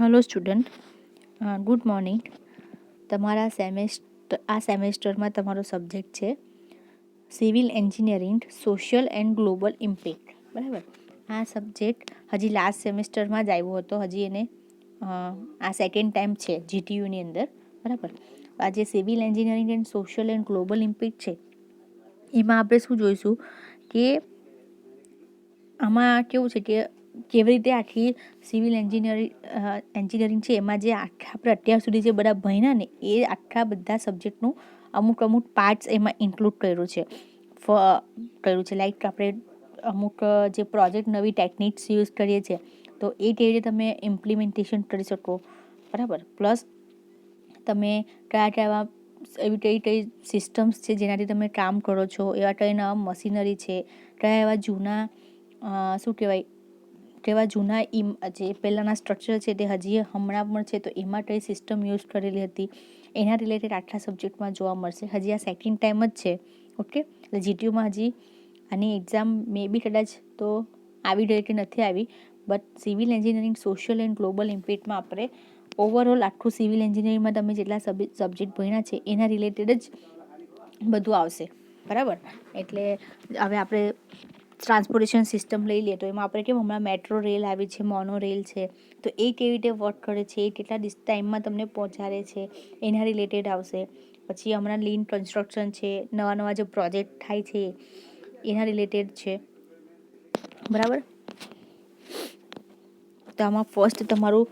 Hello student, good morning. તમારા સેમેસ્ટરમાં તમારો સબ્જેક્ટ છે civil engineering social and global impact. બરાબર, આ સબ્જેક્ટ હજી લાસ્ટ સેમેસ્ટરમાં જ આવ્યો હતો. હજી એને આ સેકન્ડ ટાઈમ છે જીટીયુની અંદર. બરાબર, આ જે civil engineering and social and global impact છે એમાં આપણે શું જોઈશું કે આમાં કેવું છે કે કેવી રીતે આખી સિવિલ એન્જિનિયરિંગ છે એમાં જે આપણે અત્યાર સુધી જે બધા ભણ્યા ને એ આખા બધા સબ્જેક્ટનું અમુક પાર્ટ્સ એમાં ઇન્ક્લુડ કર્યું છે. લાઈક આપણે અમુક જે પ્રોજેક્ટ નવી ટેકનિક્સ યુઝ કરીએ છીએ તો એ કેવી રીતે તમે ઇમ્પ્લિમેન્ટેશન કરી શકો. બરાબર, પ્લસ તમે કયા એવી કઈ સિસ્ટમ્સ છે જેનાથી તમે કામ કરો છો, એવા કઈ નવા મશીનરી છે, કયા એવા જૂના શું કહેવાય કેવા જૂના જે પહેલાંના સ્ટ્રક્ચર છે તે હજી હમણાં પણ છે તો એમાં કઈ સિસ્ટમ યુઝ કરેલી હતી એના રિલેટેડ આખા સબ્જેક્ટમાં જોવા મળશે. હજી આ સેકન્ડ ટાઈમ જ છે. ઓકે, એટલે જીટીયુમાં હજી આની એક્ઝામ મે બી કદાચ તો આવી ગઈ કે નથી આવી, but civil engineering social and global ઇમ્પેક્ટમાં આપણે ઓવરઓલ આખું સિવિલ એન્જિનિયરિંગમાં તમે જેટલા સબ્જેક્ટ ભણ્યા છે એના રિલેટેડ જ બધું આવશે. બરાબર, એટલે હવે આપણે ટ્રાન્સપોર્ટેશન સિસ્ટમ લઈ લઈએ તો એમાં આપણે કેમ હમણાં મેટ્રો રેલ આવી છે, મોનો રેલ છે, તો એ કેવી રીતે વર્ક કરે છે, એ કેટલા ટાઈમમાં તમને પહોંચાડે છે એના રિલેટેડ આવશે. પછી હમણાં લીન કન્સ્ટ્રક્શન છે, નવા જે પ્રોજેક્ટ થાય છે એના રિલેટેડ છે. બરાબર, તો આમાં ફર્સ્ટ તમારું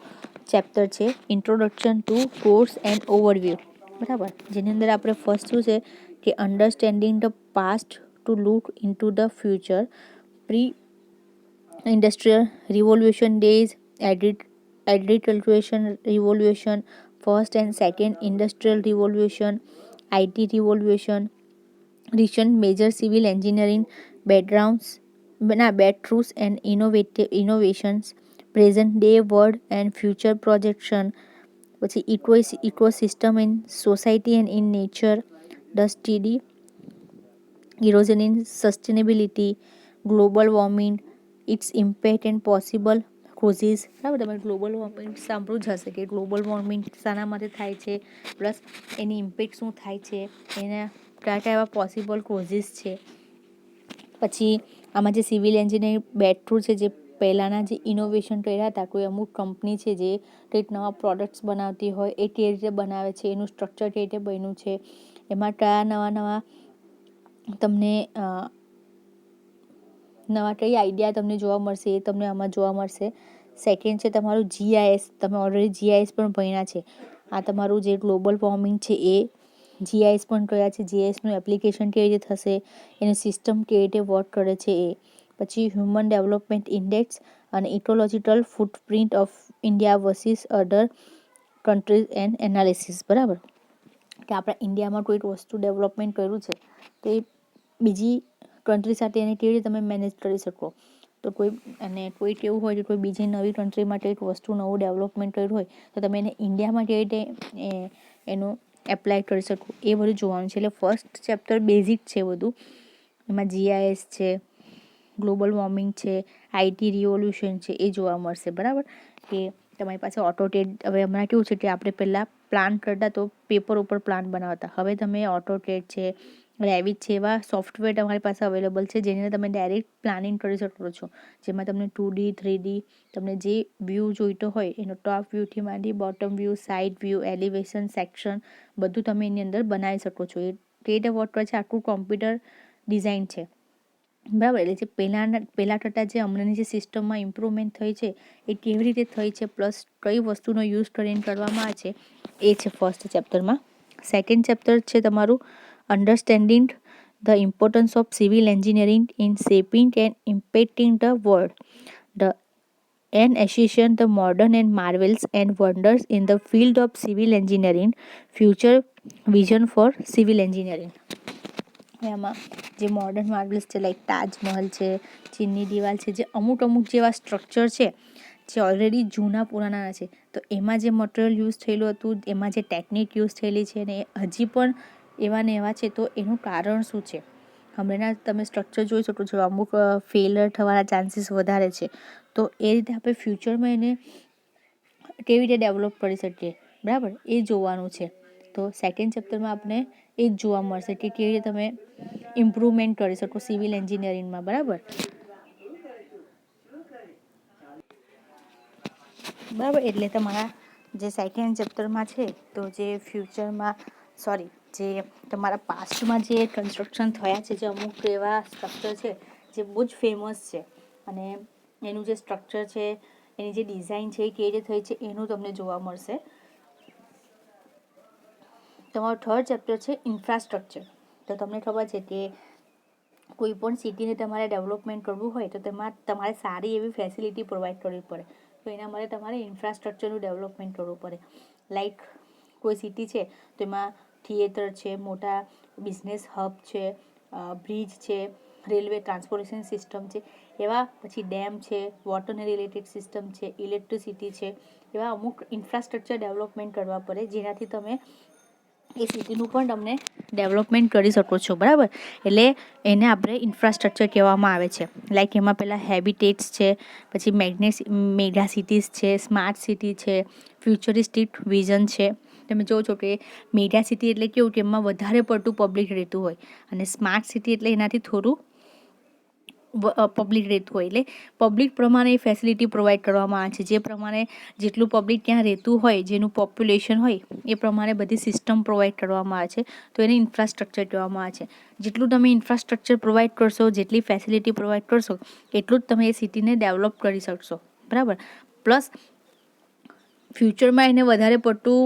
ચેપ્ટર છે introduction to course and overview. બરાબર, જેની અંદર આપણે ફર્સ્ટ શું છે કે understanding the past to look into the future, pre industrial revolution days, agricultural revolution, first and second industrial revolution, IT revolution, recent major civil engineering breakthroughs and innovations, present day world and future projection, પછી ecosystem in society and in nature, the steady erosion in sustainability, global warming, its impact and possible causes. બરાબર, તમે global warming સાંભળ્યું જ હશે કે global warming શાના માટે થાય છે, પ્લસ એની ઇમ્પેક્ટ શું થાય છે, એના કયા એવા પોસિબલ કોઝિસ છે. પછી આમાં જે સિવિલ એન્જિનિયરિંગ બેકથ્રુ છે, જે પહેલાંના જે ઇનોવેશન કર્યા હતા, કોઈ અમુક કંપની છે જે કંઈક નવા પ્રોડક્ટ્સ બનાવતી હોય એ કેવી રીતે બનાવે છે, એનું સ્ટ્રક્ચર કેવી રીતે બન્યું છે, એમાં કયા નવા તમને નવા કઈ આઈડિયા તમને જોવા મળશે એ તમને આમાં જોવા મળશે. સેકન્ડ છે તમારું જીઆઈએસ. તમે ઓલરેડી જીઆઈએસ પણ ભણ્યા છે. આ તમારું જે ગ્લોબલ વોર્મિંગ છે એ જીઆઈએસ પણ કયા છે, જીઆઈએસનું એપ્લિકેશન કેવી રીતે થશે, એની સિસ્ટમ કેવી રીતે વર્ક કરે છે એ. પછી હ્યુમન ડેવલપમેન્ટ ઇન્ડેક્સ અને ecological footprint of India versus other countries and analysis. બરાબર, કે આપણા ઇન્ડિયામાં કોઈક વસ્તુ ડેવલપમેન્ટ કર્યું છે તો એ બીજી કન્ટ્રી સાથે એને કેવી રીતે તમે મેનેજ કરી શકો. તો કોઈ કેવું હોય કે કોઈ બીજી નવી કન્ટ્રીમાં કંઈક વસ્તુ નવું ડેવલપમેન્ટ કર્યું હોય તો તમે એને ઇન્ડિયામાં કેવી રીતે એનું એપ્લાય કરી શકો એ બધું જોવાનું છે. એટલે ફર્સ્ટ ચેપ્ટર બેઝિક છે બધું. એમાં જીઆઈએસ છે, ગ્લોબલ વોર્મિંગ છે, આઈટી રિવોલ્યુશન છે એ જોવા મળશે. બરાબર, કે તમારી પાસે ઓટોકેડ, હવે હમણાં કેવું છે કે આપણે પહેલાં પ્લાન કરતા તો પેપર ઉપર પ્લાન બનાવતા, હવે તમે ઓટોકેડ છે, રેવિટ છે, એવા સોફ્ટવેર તમારી પાસે અવેલેબલ છે જેની અંદર તમે ડાયરેક્ટ પ્લાનિંગ કરી શકો છો, જેમાં તમને 2D 3D તમને જે વ્યૂ જોઈતો હોય એનો ટોપ વ્યૂથી માંડી bottom view, side view, elevation, section બધું તમે એની અંદર બનાવી શકો છો. એ રીતે વર્ક કરે છે, આખું કોમ્પ્યુટર ડિઝાઇન છે. બરાબર, એટલે જે પહેલાં કરતાં જે હમણાંની જે સિસ્ટમમાં ઇમ્પ્રુવમેન્ટ થઈ છે એ કેવી રીતે થઈ છે, પ્લસ કઈ વસ્તુનો યુઝ કરીને કરવામાં આવે છે એ છે ફર્સ્ટ ચેપ્ટરમાં. સેકન્ડ ચેપ્ટર છે તમારું understanding the importance of civil engineering in shaping and impacting the world, the an association the modern and marvels and wonders in the field of civil engineering, future vision for civil engineering. એમાં જે modern marvels છે, like Taj Mahal છે, ચીનની દિવાલ છે, જે અમુક જેવા સ્ટ્રક્ચર છે જે ઓલરેડી જૂના પુરાના છે, તો એમાં જે મટીરિયલ યુઝ થયેલું હતું, એમાં જે ટેકનિક યુઝ થયેલી છે ને એ હજી પણ એવા ને એવા છે, તો એનું કારણ શું છે. હમણાંના તમે સ્ટ્રક્ચર જોઈ શકો છો, અમુક ફેલર થવાના ચાન્સીસ વધારે છે, તો એ રીતે આપણે ફ્યુચરમાં એને કેવી રીતે ડેવલપ કરી શકીએ, બરાબર, એ જોવાનું છે. તો સેકન્ડ ચેપ્ટરમાં આપણે એ જ જોવા મળશે કે કેવી રીતે તમે ઇમ્પ્રુવમેન્ટ કરી શકો સિવિલ એન્જિનિયરિંગમાં, બરાબર. એટલે તમારા જે સેકન્ડ ચેપ્ટરમાં છે તો જે ફ્યુચરમાં જે તમારા પાસ્ટમાં જે કન્સ્ટ્રક્શન થયા છે, જે અમુક એવા સ્ટ્રક્ચર છે જે બહુ જ ફેમસ છે, અને એનું જે સ્ટ્રક્ચર છે, એની જે ડિઝાઇન છે એ કેવી રીતે થઈ છે એનું તમને જોવા મળશે. તમારું થર્ડ ચેપ્ટર છે ઇન્ફ્રાસ્ટ્રક્ચર. તો તમને ખબર છે કે કોઈ પણ સિટીને તમારે ડેવલપમેન્ટ કરવું હોય તો તેમાં તમારે સારી એવી ફેસિલિટી પ્રોવાઈડ કરવી પડે. તો એના માટે તમારે ઇન્ફ્રાસ્ટ્રક્ચરનું ડેવલપમેન્ટ કરવું પડે. લાઈક કોઈ સિટી છે તો એમાં થિયેટર છે, મોટા બિઝનેસ હબ છે, બ્રિજ છે, રેલવે ટ્રાન્સપોર્ટેશન સિસ્ટમ છે, એવા પછી ડેમ છે, વોટરને રિલેટેડ સિસ્ટમ છે, ઇલેક્ટ્રિસિટી છે, એવા અમુક ઇન્ફ્રાસ્ટ્રક્ચર ડેવલપમેન્ટ કરવા પડે જેનાથી તમે એ સિટીનું પણ તમને ડેવલપમેન્ટ કરી શકો છો, બરાબર. એટલે એને આપણે ઇન્ફ્રાસ્ટ્રક્ચર કહેવામાં આવે છે. લાઈક એમાં પહેલાં હેબિટેટ્સ છે, પછી મેગા સિટીઝ છે, સ્માર્ટ સિટી છે, ફ્યુચરિસ્ટિક વિઝન છે. તમે જોવો છો કે મેગા સિટી એટલે કેવું કે એમાં વધારે પડતું પબ્લિક રહેતું હોય, અને સ્માર્ટ સિટી એટલે એનાથી થોડું પબ્લિક રહેતું હોય. એટલે પબ્લિક પ્રમાણે ફેસિલિટી પ્રોવાઈડ કરવામાં આવે છે. જે પ્રમાણે જેટલું પબ્લિક ત્યાં રહેતું હોય, જેનું પોપ્યુલેશન હોય એ પ્રમાણે બધી સિસ્ટમ પ્રોવાઈડ કરવામાં આવે છે. તો એને ઇન્ફ્રાસ્ટ્રક્ચર કહેવામાં આવે છે. જેટલું તમે ઇન્ફ્રાસ્ટ્રક્ચર પ્રોવાઈડ કરશો, જેટલી ફેસિલિટી પ્રોવાઈડ કરશો, એટલું જ તમે એ સિટીને ડેવલપ કરી શકશો, બરાબર. પ્લસ ફ્યુચરમાં એને વધારે પડતું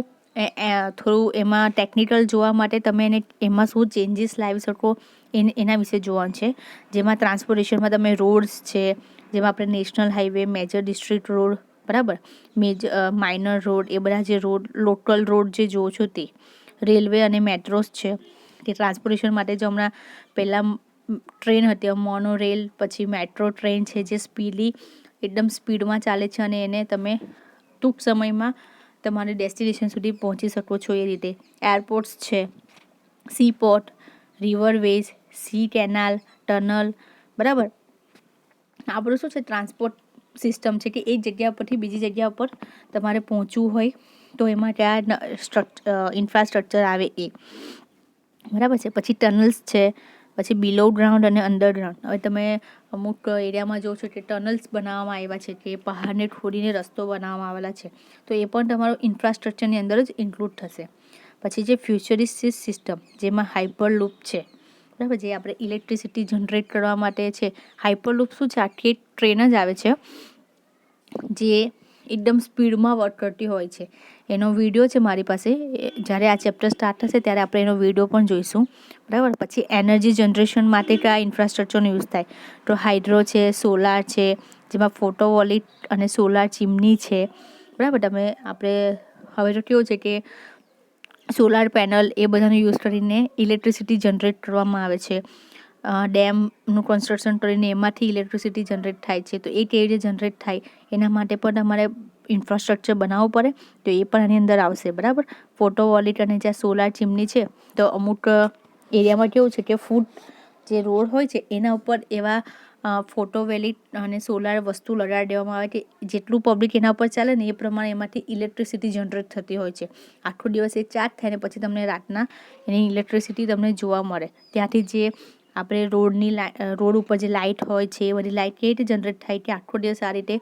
થોડું એમાં ટેકનિકલ જોવા માટે તમે એમાં શું ચેન્જીસ લાવી શકો એના વિશે જોવાનું છે. જેમાં ટ્રાન્સપોર્ટેશનમાં તમે રોડ્સ છે, જેમાં આપણે national highway, major district road, બરાબર, માઇનર રોડ, એ બધા જે રોડ, લોકલ રોડ જે જોવો છો તે, રેલવે અને મેટ્રોસ છે કે ટ્રાન્સપોર્ટેશન માટે જો હમણાં પહેલાં ટ્રેન હતી, મોનો રેલ, પછી મેટ્રો ટ્રેન છે જે એકદમ સ્પીડમાં ચાલે છે અને એને તમે ટૂંક સમયમાં તમારી ડેસ્ટિનેશન સુધી પહોંચી શકો છો. એ રીતે એરપોર્ટ્સ છે, sea port, riverways, sea canal, tunnel, બરાબર. આ બધું શું છે, ટ્રાન્સપોર્ટ સિસ્ટમ છે કે એક જગ્યા પરથી બીજી જગ્યા પર તમારે પહોંચવું હોય તો એમાં ક્યાં ઇન્ફ્રાસ્ટ્રક્ચર આવે એ, બરાબર છે. પછી ટનલ્સ છે, પછી બિલો ગ્રાઉન્ડ અને અંડરગ્રાઉન્ડ. હવે તમે અમુક એરિયામાં જો છો કે ટનલ્સ બનાવવામાં આવ્યા છે, કે પહાડને ખોદીને રસ્તો બનાવવામાં આવેલા છે, તો એ પણ તમારું ઇન્ફ્રાસ્ટ્રક્ચરની અંદર જ ઇન્ક્લુડ થશે. પછી જે ફ્યુચરિસ્ટિક સિસ્ટમ, જેમાં હાઇપર લૂપ છે, બરાબર, જે આપણે ઇલેક્ટ્રિસિટી જનરેટ કરવા માટે છે. હાઇપર લૂપ શું છે, આખી એક ટ્રેન જ આવે છે જે એકદમ સ્પીડમાં વર્ક કરતી હોય છે. એનો વિડીયો છે મારી પાસે, જ્યારે આ ચેપ્ટર સ્ટાર્ટ થશે ત્યારે આપણે એનો વિડીયો પણ જોઈશું, બરાબર. પછી એનર્જી જનરેશન માટે કયા ઇન્ફ્રાસ્ટ્રક્ચરનો યુઝ થાય, તો હાઇડ્રો છે, સોલાર છે, જેમાં ફોટોવોલ્ટિક અને સોલાર ચીમની છે, બરાબર. આપણે હવે તો કેવું છે કે સોલાર પેનલ એ બધાનો યુઝ કરીને ઇલેક્ટ્રિસિટી જનરેટ કરવામાં આવે છે. ડેમનું કન્સ્ટ્રક્શન કરીને એમાંથી ઇલેક્ટ્રિસિટી જનરેટ થાય છે. તો એ કેવી રીતે જનરેટ થાય એના માટે પણ તમારે ઇન્ફ્રાસ્ટ્રક્ચર બનાવવું પડે, તો એ પણ આની અંદર આવશે, બરાબર. ફોટોવોલ્ટિક અને જ્યાં સોલાર ચીમની છે, તો અમુક એરિયામાં કેવું છે કે જે રોડ હોય છે એના ઉપર એવા ફોટોવોલ્ટિક અને સોલાર વસ્તુ લગાડી દેવામાં આવે કે જેટલું પબ્લિક એના ઉપર ચાલે ને એ પ્રમાણે એમાંથી ઇલેક્ટ્રિસિટી જનરેટ થતી હોય છે. આખો દિવસ એ ચાર્જ થાય ને પછી તમને રાતના એની ઇલેક્ટ્રિસિટી તમને જોવા મળે. ત્યાંથી જે આપણે રોડ ઉપર જે લાઇટ હોય છે, એ બધી લાઇટ કેવી રીતે જનરેટ થાય કે આખો દિવસ આ રીતે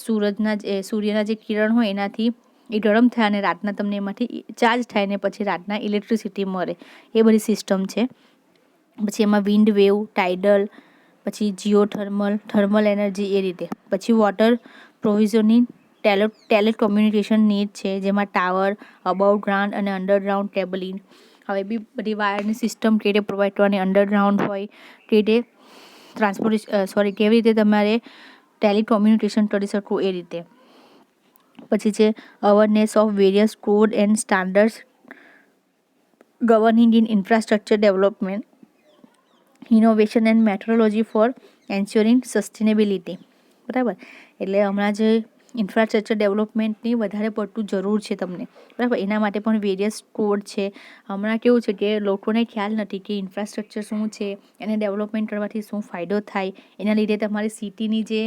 સૂર્યના જે કિરણ હોય એનાથી એ ગરમ થાય અને રાતના તમને એમાંથી ચાર્જ થાય ને પછી રાતના ઇલેક્ટ્રિસિટી મળે, એ બધી સિસ્ટમ છે. પછી એમાં વિન્ડ વેવ, ટાઇડલ, પછી થર્મલ એનર્જી, એ રીતે. પછી વોટર પ્રોવિઝનિંગ, ટેલિકમ્યુનિકેશન નીડ છે, જેમાં ટાવર, અબવ ગ્રાઉન્ડ અને અંડરગ્રાઉન્ડ કેબલિંગ. હવે બી બધી વાયરની સિસ્ટમ કેવી રીતે પ્રોવાઈડ કરવાની, અંડરગ્રાઉન્ડ હોય કેવી રીતે કેવી રીતે તમારે ટેલિકમ્યુનિકેશન કરી શકો એ રીતે. પછી છે awareness of various code and standards governing in infrastructure development, innovation and metrology for ensuring sustainability, બરાબર. એટલે હમણાં જે ઇન્ફ્રાસ્ટ્રક્ચર ડેવલપમેન્ટની વધારે પડતું જરૂર છે તમને, બરાબર. એના માટે પણ વેરિયસ કોડ છે. હમણાં કેવું છે કે લોકોને ખ્યાલ નથી કે ઇન્ફ્રાસ્ટ્રક્ચર શું છે, એને ડેવલપમેન્ટ કરવાથી શું ફાયદો થાય, એના લીધે તમારી સિટીની જે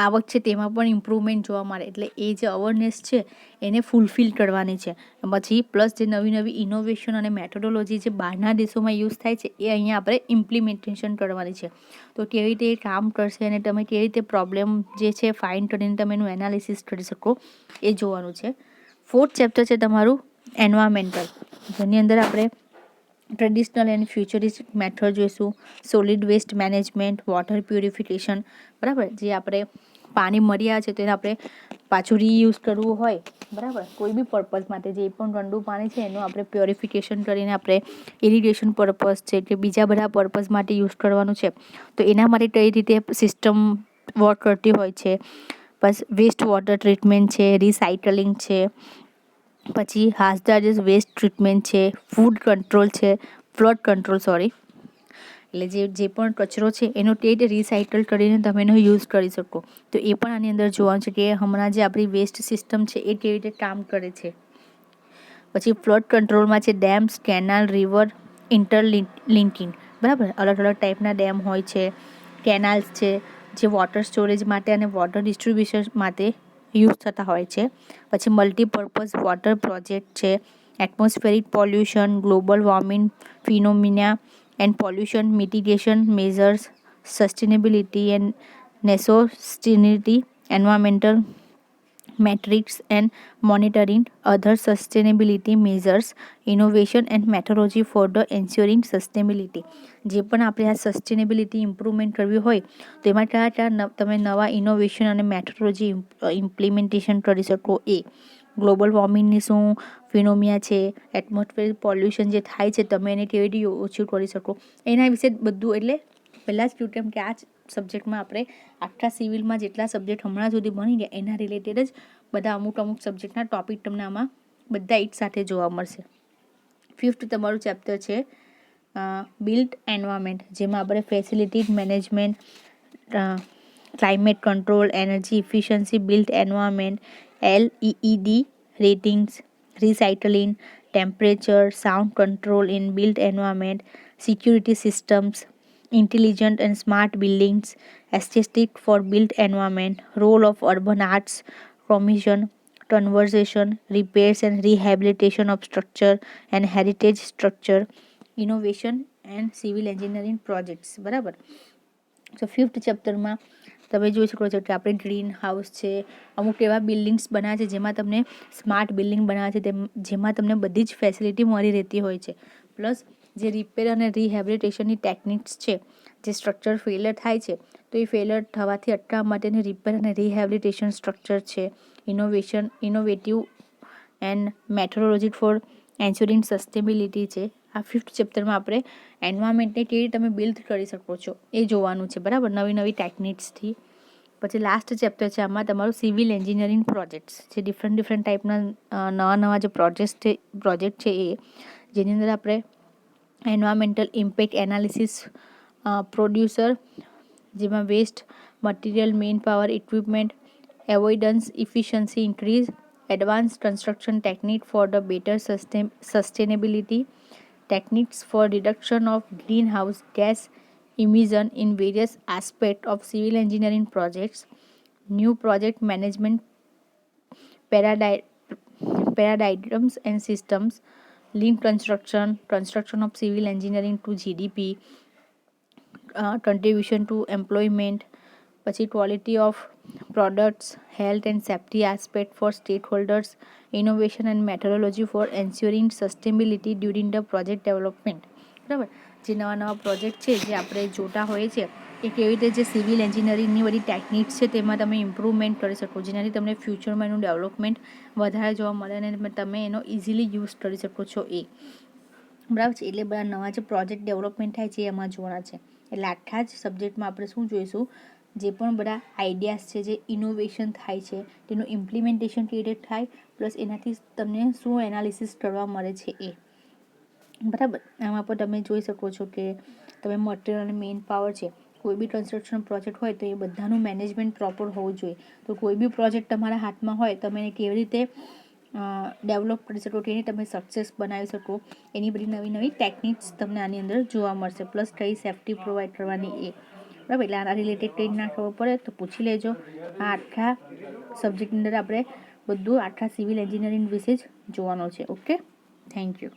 આવક છે તેમાં પણ ઇમ્પ્રુવમેન્ટ જોવા મળે. એટલે એ જે અવેરનેસ છે એને ફૂલફિલ કરવાની છે. પછી પ્લસ જે નવી નવી ઇનોવેશન અને મેથોડોલોજી જે બહારના દેશોમાં યુઝ થાય છે એ અહીંયા આપણે ઇમ્પ્લિમેન્ટેશન કરવાની છે. તો કેવી રીતે એ કામ કરશે અને તમે કેવી રીતે પ્રોબ્લેમ જે છે ફાઇન્ડ કરીને તમે એનું એનાલિસિસ કરી શકો એ જોવાનું છે. 4th ચેપ્ટર છે તમારું એન્વાયરમેન્ટલ, જેની અંદર આપણે ટ્રેડિશનલ એન્ડ ફ્યુચરિસ્ટિક મેથડ જોઈશું, solid waste management, water purification, બરાબર. જે આપણે પાણી મળી આવે છે તેને આપણે પાછું રીયુઝ કરવું હોય, બરાબર, કોઈ બી પર્પઝ માટે જે પણ ગંદુ પાણી છે એનું આપણે પ્યોરિફિકેશન કરીને આપણે ઇરિગેશન પર્પઝ છે કે બીજા બધા પર્પઝ માટે યુઝ કરવાનું છે. તો એના માટે કઈ રીતે સિસ્ટમ વર્ક કરતી હોય છે. બસ વેસ્ટ વોટર ટ્રીટમેન્ટ છે, રિસાયકલિંગ છે, પછી હાઝાર્ડસ વેસ્ટ ટ્રીટમેન્ટ છે, ફૂડ કંટ્રોલ છે, ફ્લડ કંટ્રોલ એટલે જે પણ કચરો છે એનો તે રિસાયકલ કરીને તમે એનો યુઝ કરી શકો. તો એ પણ આની અંદર જોવાનું છે કે હમણાં જે આપણી વેસ્ટ સિસ્ટમ છે એ કેવી રીતે કામ કરે છે. પછી ફ્લડ કંટ્રોલમાં છે ડેમ્સ, કેનાલ, રિવર ઇન્ટરલિંકિંગ, બરાબર. અલગ અલગ ટાઈપના ડેમ હોય છે, કેનાલ્સ છે જે વોટર સ્ટોરેજ માટે અને વોટર ડિસ્ટ્રીબ્યુશન માટે યુઝ થતા હોય છે. પછી મલ્ટીપર્પઝ વોટર પ્રોજેક્ટ છે, atmospheric pollution, global warming phenomena and pollution mitigation measures, sustainability and નેસોસ્ટિનિટી, environmental metrics and monitoring other sustainability measures, innovation and methodology for the ensuring sustainability. જે પણ આપણે આ સસ્ટેનેબિલિટી ઇમ્પ્રુવમેન્ટ કરવી હોય તો એમાં કયા કયા તમે નવા ઇનોવેશન અને મેથોડોલોજી ઇમ્પ્લિમેન્ટેશન કરી શકો. એ ગ્લોબલ વોર્મિંગની શું ફિનોમિયા છે, એટમોસ્ફેરિક પોલ્યુશન જે થાય છે તમે એને કેવી રીતે ઓછું કરી શકો, એના વિશે બધું. એટલે પહેલાં જ કહ્યું કે આ સબ્જેક્ટમાં આપણે આખા સિવિલમાં જેટલા સબ્જેક્ટ હમણાં સુધી ભણી ગયા એના રિલેટેડ જ બધા અમુક સબ્જેક્ટના ટોપિક તમને આમાં બધા એક સાથે જોવા મળશે. 5th તમારું ચેપ્ટર છે બિલ્ટ એન્વાયરમેન્ટ, જેમાં આપણે facility management, climate control, energy efficiency, built environment, LEED ratings, recycling, temperature, sound control in built environment, security systems, intelligent and smart buildings, aesthetic for built environment, role of urban arts, promotion, conservation, repairs and rehabilitation of structure and heritage structure, innovation and civil engineering projects, બરાબર. તો 5th ચેપ્ટરમાં તમે જોઈ શકો છો કે આપણે green house છે, અમુક એવા બિલ્ડિંગ્સ બનાવે છે જેમાં તમને સ્માર્ટ બિલ્ડિંગ બનાવે છે જેમાં તમને બધી જ ફેસિલિટી મળી રહેતી હોય છે. પ્લસ જે રિપેર અને રિહેબિલિટેશનની ટેકનિક્સ છે, જે સ્ટ્રક્ચર ફેલિયર થાય છે તો એ ફેલિયર થવાથી અટકાવવા માટેની રિપેર અને રિહેબિલિટેશન સ્ટ્રક્ચર છે, innovative and methodology for ensuring sustainability છે. આ 5th ચેપ્ટરમાં આપણે એન્વાયરમેન્ટને કેવી રીતે તમે બિલ્ડ કરી શકો છો એ જોવાનું છે, બરાબર, નવી નવી ટેકનિક્સથી. પછી લાસ્ટ ચેપ્ટર છે આમાં તમારું સિવિલ એન્જિનિયરિંગ પ્રોજેક્ટ્સ, જે ડિફરન્ટ ટાઈપના નવા જે પ્રોજેક્ટ છે એ, જેની અંદર આપણે એન્વાયરમેન્ટલ ઇમ્પેક્ટ એનાલિસિસ, પ્રોડ્યુસર, જેમાં waste material, man power, equipment, avoidance, efficiency increase, advance construction technique for the better sustainability, techniques for reduction of greenhouse gas emission in various aspects of civil engineering projects, new project management paradigms and systems, lean construction of civil engineering to GDP, contribution to employment, પછી quality of products, health and safety aspect for stakeholders, innovation and methodology for ensuring sustainability during the project development, બરાબર. જે નવા project છે જે આપણે જોતા હોઈએ છીએ એ કેવી રીતે જે સિવિલ એન્જિનિયરિંગની બધી ટેકનિક્સ છે તેમાં તમે ઇમ્પ્રુવમેન્ટ કરી શકો, જેનાથી તમને ફ્યુચરમાં એનું ડેવલપમેન્ટ વધારે જોવા મળે અને તમે એનો ઇઝીલી યુઝ કરી શકો છો એ, બરાબર છે. એટલે બધા નવા જે પ્રોજેક્ટ ડેવલપમેન્ટ થાય છે એ એમાં જોવાના છે. એટલે આખા જ સબ્જેક્ટમાં આપણે શું જોઈશું, જે પણ બધા આઈડિયાઝ છે, જે ઇનોવેશન થાય છે તેનું ઇમ્પ્લિમેન્ટેશન કેવી રીતે થાય, પ્લસ એનાથી તમને શું એનાલિસિસ કરવા મળે છે એ, બરાબર. આમાં પણ તમે જોઈ શકો છો કે તમે મટીરિયલ અને મેઇન પાવર છે, કોઈ બી કન્સ્ટ્રક્શન પ્રોજેક્ટ હોય તો એ બધાનું મેનેજમેન્ટ પ્રોપર હોવું જોઈએ. તો કોઈ બી પ્રોજેક્ટ તમારા હાથમાં હોય તમે એને કેવી રીતે ડેવલપ કરી શકો, કે તમે સક્સેસ બનાવી શકો, એની બધી નવી નવી ટેકનિક્સ તમને આની અંદર જોવા મળશે. પ્લસ કઈ સેફ્ટી પ્રોવાઈડ કરવાની એ, બરાબર. એટલે આના રિલેટેડ કંઈ ના ખબર પડે તો પૂછી લેજો. આ આખા સબ્જેક્ટની અંદર આપણે બધું આખા સિવિલ એન્જિનિયરિંગ વિશે જ જોવાનું છે. Okay, thank you.